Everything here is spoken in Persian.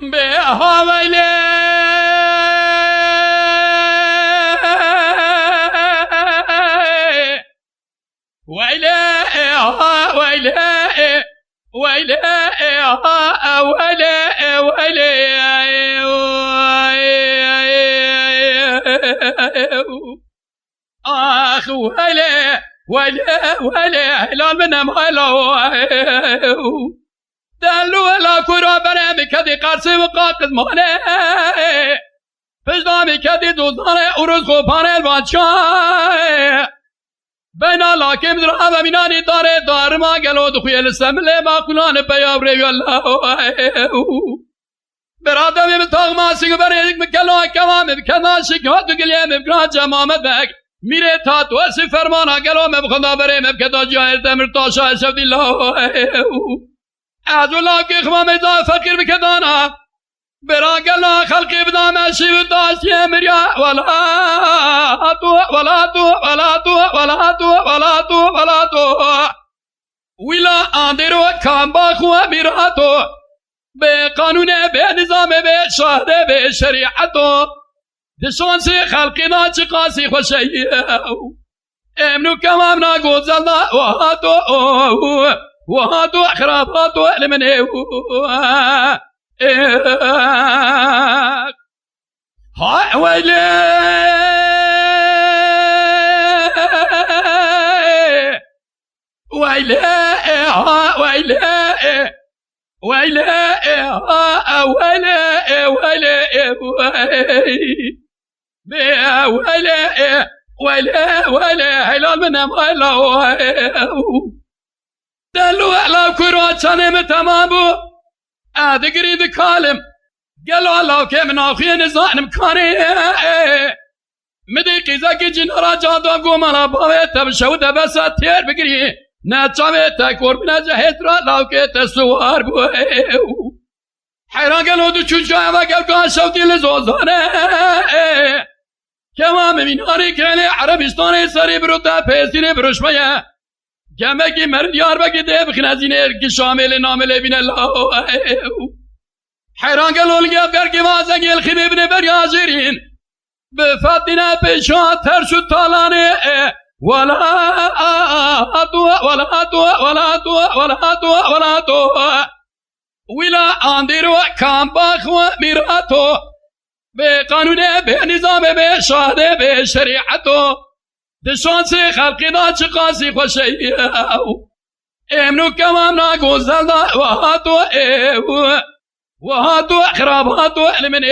به هاویله ويلي ويلي ويلي ويلي آخ ويلي ويلي ويلي هلال من مهلو دلو لا كرا برم كدي قرصي وقاقز مهني پشتامی کدی دوزانه اروز خوبانه الوانچای بنا لاکم در و مینانی داره دار ما گلو دخویل سمله ما کنان بیاب ریو الله برادمی بتاق ما سیگو بریدک مکلو کوام بکنا شکات و گلیه مبکران جمامت بک میره تا تو اسی فرمانا گلو مبخدا بری مبکدا جایر دمر تاشا شفتی الله از اولا که خمام ایزا فقیر بکدانا برا گلا خلقی بدام اشیو داشتی مریا ولا تو ولا تو ولا تو ولا تو ولا تو ولا تو ویلا اندرو کام با خو میراتو به قانون به نظام به شهر به شریعتو دشان سی خلقی نا چی قاسی خوشی امنو کمام نا گوزلنا وهاتو خراباتو المنه هاي ويلي ويلي ويلي ويلي ويلي ويلي ويلي هلال من مهلو دلو على كرواتشاني متمامو ادگری دکالم گلو الله که من آخی نزانم کاری مدی قیزا کی جنرا جادا گومانا باوی تب شود بسا تیر بگری نچاوی تکور بنا جهت را لاو که تسوار بو حیران گلو دو چون جای و گل کان شوتی لزوزانه کما میناری کنی عربستان سری بروتا پیسین بروشمه گمگی مرد یار بگی ده بخنازینه ارکی شامل نامل بین الله حیران گلول گیا برگی وازنگی الخیبی بین بریازیرین بفاتینا پیشان ترشو تالانه ولا تو ولا تو ولا تو ولا تو ولا تو ویلا اندیرو کام باخو میراتو به قانون به نظام به شهر به شریعتو دشان سی خلقی دا چی قاسی خوشی امنو کمام نا گوزل دا وهاتو خراباتو علمن